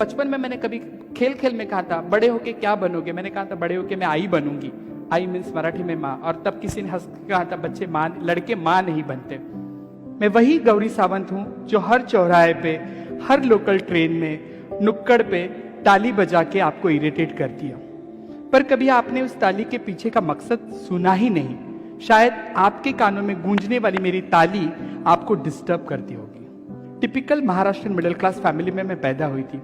बचपन में मैंने कभी खेल खेल में कहा था बड़े होके क्या बनोगे, मैंने कहा था बड़े होके मैं आई बनूंगी। आई मीन्स मराठी में माँ, और तब किसी ने हंस के कहा था बच्चे माँ, लड़के माँ नहीं बनते। मैं वही गौरी सावंत हूँ जो हर चौराहे पे, हर लोकल ट्रेन में, नुक्कड़ पे ताली बजा के आपको इरिटेट करती है, पर कभी आपने उस ताली के पीछे का मकसद सुना ही नहीं। शायद आपके कानों में गूंजने वाली मेरी ताली आपको डिस्टर्ब करती होगी। Typical Maharashtrian middle class family में मैं पैदा हुई थी।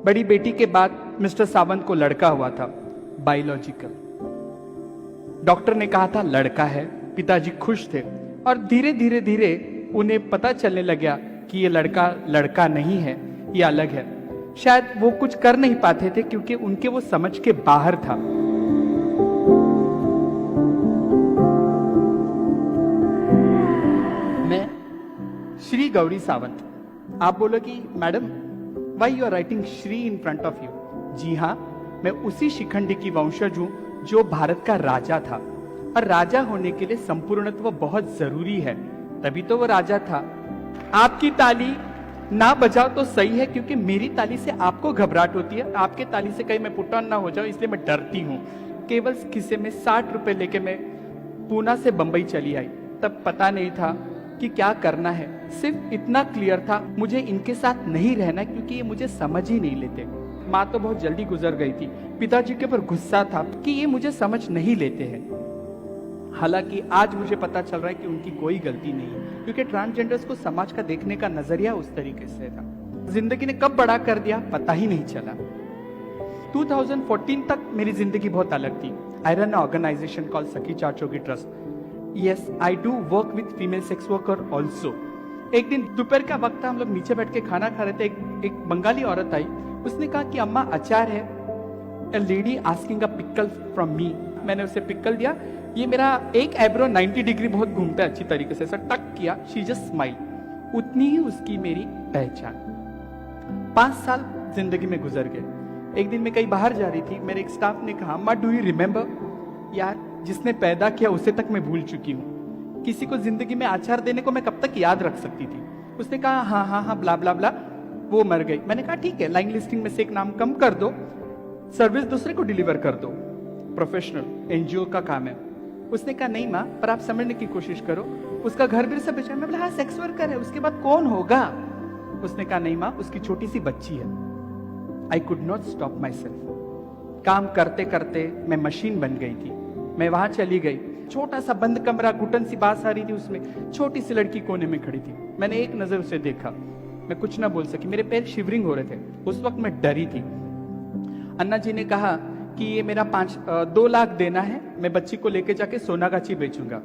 बड़ी बेटी के बाद मिस्टर सावंत को लड़का हुआ था, बायोलॉजिकल। डॉक्टर ने कहा था लड़का है। पिताजी खुश थे, और धीरे धीरे धीरे उन्हें पता चलने लगा कि ये लड़का लड़का नहीं है, ये अलग है। शायद वो कुछ कर नहीं पाते थे क्योंकि उनके वो समझ के बाहर था। मैं श्री गौरी सावंत। आप बोलोगी madam why you are writing Shri in front of you? जी हाँ, मैं उसी शिखंडी की वंशज हूं जो भारत का राजा था, और राजा होने के लिए संपूर्णत्व बहुत जरूरी है, तभी तो वो राजा था। आपकी ताली ना बजाओ तो सही है, क्योंकि मेरी ताली से आपको घबराहट होती है, आपके ताली से कहीं मैं पुट ऑन ना हो जाऊं, इसलिए मैं डरती हूं। केवल खिस्से में 60 रुपए लेके मैं पूना से बंबई चली आई। तब पता नहीं था कि क्या करना है, सिर्फ इतना क्लियर था मुझे इनके साथ नहीं रहना, क्योंकि ये मुझे समझ ही नहीं लेते। माँ तो बहुत जल्दी गुजर गई थी। पिताजी के ऊपर गुस्सा था कि ये मुझे समझ नहीं लेते हैं। हालांकि आज मुझे पता चल रहा है कि उनकी कोई गलती नहीं है, क्योंकि ट्रांसजेंडर्स को समाज का देखने का नजरिया उस तरीके से था। जिंदगी ने कब बड़ा कर दिया पता ही नहीं चला। 2014 तक मेरी जिंदगी बहुत अलग थी। I run organisation called Sakhi Chachogi trust. Yes, I do work with female sex worker also. एक दिन दोपहर का वक्त था, हम लोग नीचे बैठ के खाना खा रहे थे। एक बंगाली औरत आई, उसने कहा कि अम्मा अचार है। A lady asking a pickle from me। मैंने उसे पिकल दिया। ये मेरा एक आईब्रो 90 डिग्री बहुत घूमता है अच्छी तरीके से, ऐसा टक किया। She just smile. उतनी ही उसकी मेरी पहचान। 5 साल जिंदगी में गुजर गए। एक दिन मैं कहीं बाहर जा रही थी, मेरे एक स्टाफ ने कहा अम्मा डू यू रिमेम्बर? यार, जिसने पैदा किया उसे तक मैं भूल चुकी हूँ, किसी को जिंदगी में आचार देने को मैं कब तक याद रख सकती थी। उसने कहा हाँ हाँ हाँ ब्ला ब्ला ब्ला, वो मर गई। मैंने कहा ठीक है, लाइन लिस्टिंग में से एक नाम कम कर दो, सर्विस दूसरे को डिलीवर कर दो, प्रोफेशनल एनजीओ का काम है। उसने कहा नहीं माँ, पर आप समझने की कोशिश करो, उसका घर भी सब बेचा। मैं बोला हाँ सेक्स वर्कर है, उसके बाद कौन होगा? उसने कहा नहीं माँ, उसकी छोटी सी बच्ची है। I could not stop my self. काम करते करते मैं मशीन बन गई थी। मैं वहां चली गई, छोटा सा बंद कमरा, घुटन सी बात आ रही थी, उसमें छोटी सी लड़की कोने में खड़ी थी। मैंने एक नजर उसे देखा, मैं कुछ ना बोल सकी, मेरे पैर शिवरिंग हो रहे थे। उस वक्त मैं डरी थी। अन्ना जी ने कहा कि ये मेरा 2 लाख देना है, मैं बच्ची को लेके जाके सोनागाची बेचूंगा।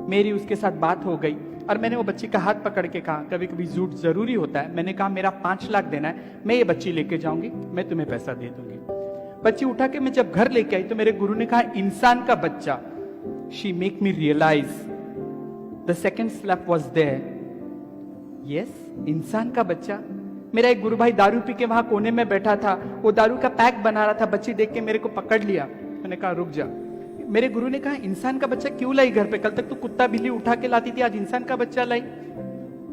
मेरी उसके साथ बात हो गई, और मैंने वो बच्ची का हाथ पकड़ के कहा कभी कभी झूठ जरूरी होता है। मैंने कहा मेरा 5 लाख देना है, मैं ये बच्ची लेके जाऊंगी, मैं तुम्हें पैसा दे दूंगी। बच्ची उठा के मैं जब घर लेके आई तो मेरे गुरु ने कहा इंसान का बच्चा। She make me realise the second slap was there. Yes, इंसान का बच्चा। मेरा एक गुरु भाई दारू पी के वहां कोने में बैठा था, वो दारू का पैक बना रहा था। बच्ची देख के मेरे को पकड़ लिया। मैंने कहा रुक जा। मेरे गुरु ने कहा इंसान का बच्चा क्यों लाई घर पे? कल तक तो कुत्ता बिल्ली उठा के लाती थी, आज इंसान का बच्चा लाई।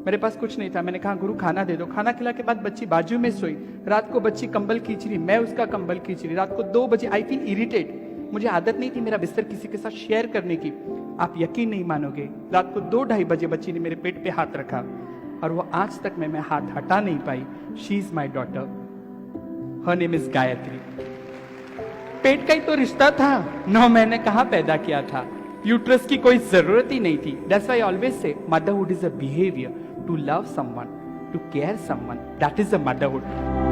मेरे पास कुछ नहीं था। मैंने कहा गुरु खाना दे दो। खाना खिला के बाद बच्ची बाजू में सोई। रात को बच्ची कंबल खींच रही, मैं उसका कंबल खींच रही। रात को 2 बजे आई फील इरिटेट। मुझे आदत नहीं थी मेरा बिस्तर किसी के साथ शेयर करने की। आप यकीन नहीं मानोगे, रात को 2-2:30 बजे बच्ची ने मेरे पेट पे हाथ रखा, और वो आज तक मैं हाथ हटा नहीं पाई। She is my daughter, her name is Gayatri. पेट का ही तो रिश्ता था, 9 महीने कहाँ पैदा किया था, यूट्रस की कोई जरूरत ही नहीं थी। That's why I always say motherhood is a behaviour, to love someone, to care someone, that is a motherhood.